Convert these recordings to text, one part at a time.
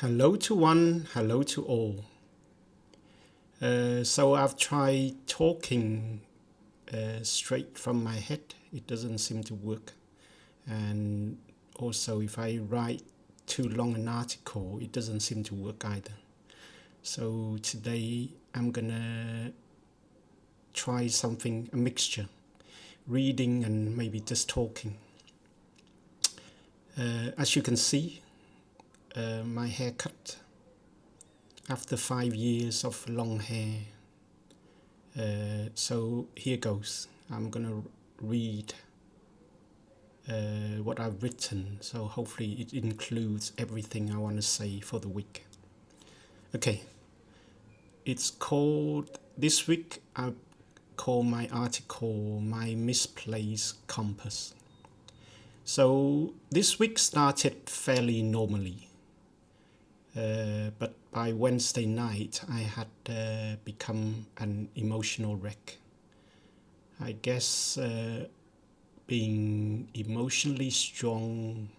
Hello to one, hello to all. So I've tried talking straight from my head. It doesn't seem to work. And also, if I write too long an article, it doesn't seem to work either. So today I'm gonna try something, a mixture, reading and maybe just talking. As you can see, my haircut after 5 years of long hair. So here goes. I'm gonna read what I've written, so hopefully it includes everything I want to say for the week. Okay, it's called, this week I call my article My Misplaced Compass. So this week started fairly normally, but by Wednesday night I had become an emotional wreck. I guess being emotionally strong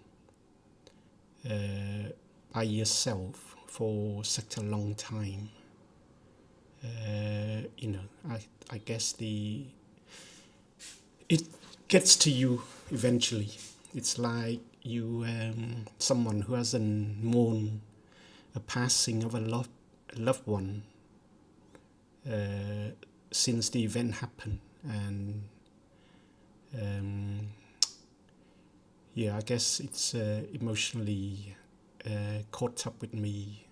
by yourself for such a long time, I guess it gets to you eventually. It's like you, someone who hasn't mourned a passing of a loved one since the event happened, and I guess it's emotionally caught up with me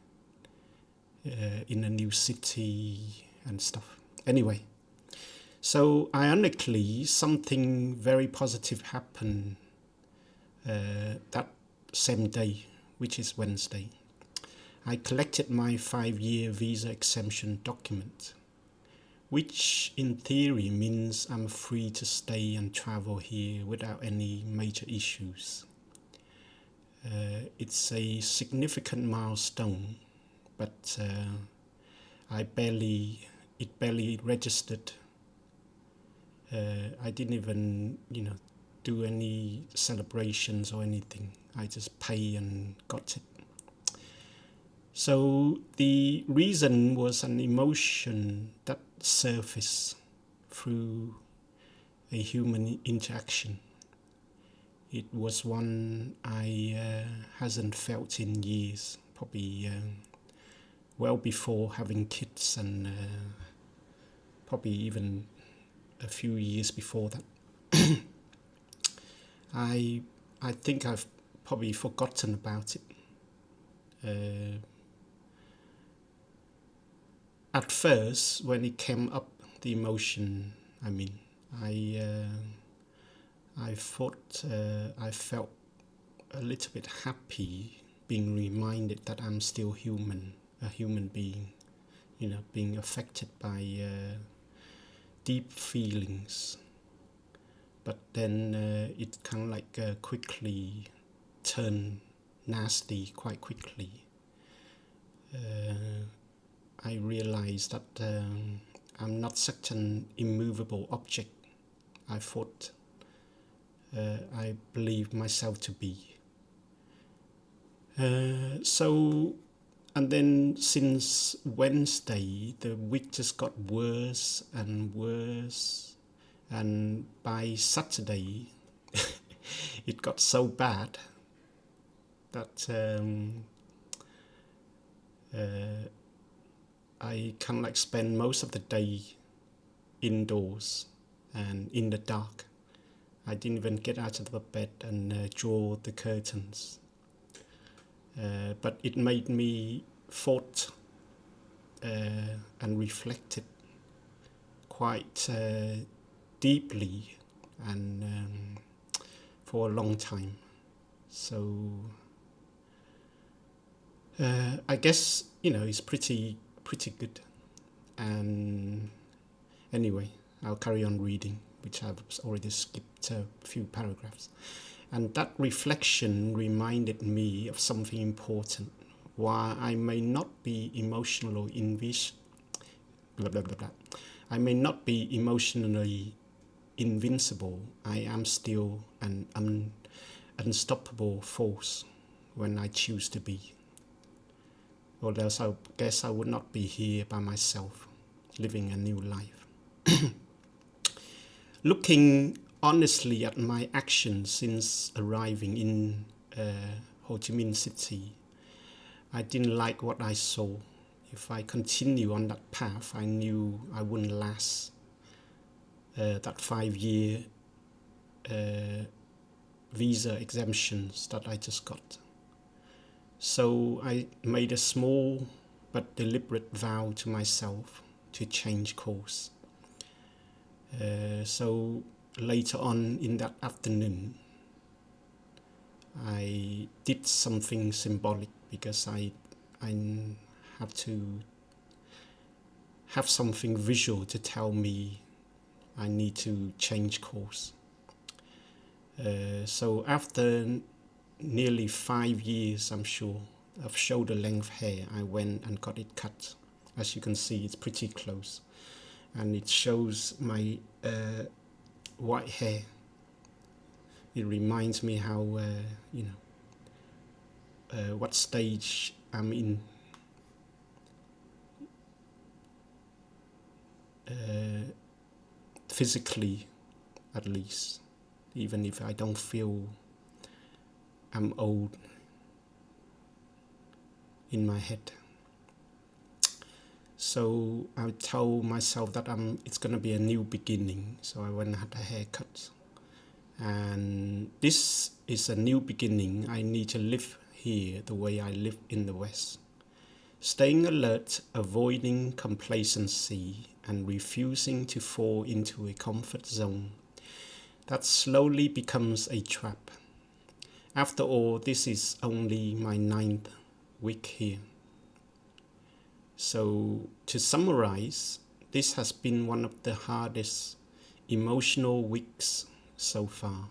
in a new city and stuff. Anyway, so ironically, something very positive happened that same day, which is Wednesday. I collected my 5-year visa exemption document, which in theory means I'm free to stay and travel here without any major issues. It's a significant milestone, but it barely registered. I didn't even, do any celebrations or anything. I just pay and got it. So the reason was an emotion that surfaced through a human interaction. It was one I hasn't felt in years, probably well before having kids, and probably even a few years before that. I think I've probably forgotten about it. At first, when it came up, the emotion, I thought I felt a little bit happy being reminded that I'm still human, a human being, being affected by deep feelings. But then it kind of like quickly turned nasty quite quickly. I realized that I'm not such an immovable object I thought I believed myself to be. And then since Wednesday, the week just got worse and worse. And by Saturday, it got so bad that I kind of like spend most of the day indoors and in the dark. I didn't even get out of the bed and draw the curtains. But it made me thought and reflected quite deeply and for a long time. So I guess it's pretty good. And anyway, I'll carry on reading, which I've already skipped a few paragraphs. And that reflection reminded me of something important. While I may not be emotionally I may not be emotionally invincible, I am still an unstoppable force when I choose to be. or else I guess I would not be here by myself, living a new life. Looking honestly at my actions since arriving in Ho Chi Minh City, I didn't like what I saw. If I continue on that path, I knew I wouldn't last that 5-year visa exemptions that I just got. So I made a small but deliberate vow to myself to change course. So later on in that afternoon, I did something symbolic because I had to have something visual to tell me I need to change course. So after nearly 5 years, I'm sure, of shoulder length hair, I went and got it cut. As you can see, it's pretty close. And it shows my white hair. It reminds me how, what stage I'm in. Physically, at least. Even if I don't feel I'm old in my head. So I told myself that it's going to be a new beginning. So I went and had a haircut. And this is a new beginning. I need to live here the way I live in the West. Staying alert, avoiding complacency, and refusing to fall into a comfort zone that slowly becomes a trap. After all, this is only my 9th week here. So to summarize, this has been one of the hardest emotional weeks so far.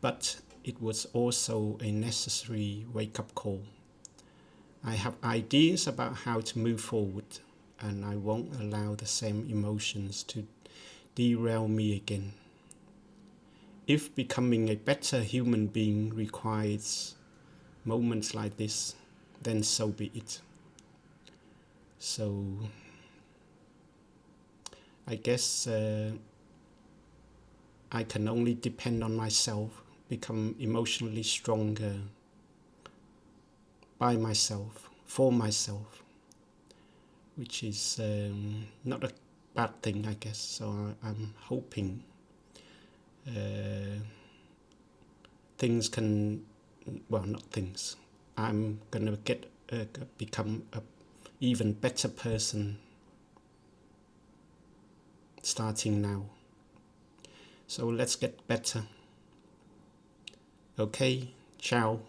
But it was also a necessary wake-up call. I have ideas about how to move forward, and I won't allow the same emotions to derail me again. If becoming a better human being requires moments like this, then so be it. So I guess I can only depend on myself, become emotionally stronger by myself, for myself, which is not a bad thing, I guess. So I'm hoping things can, well, not things. I'm gonna become a even better person starting now. So let's get better. Okay, ciao.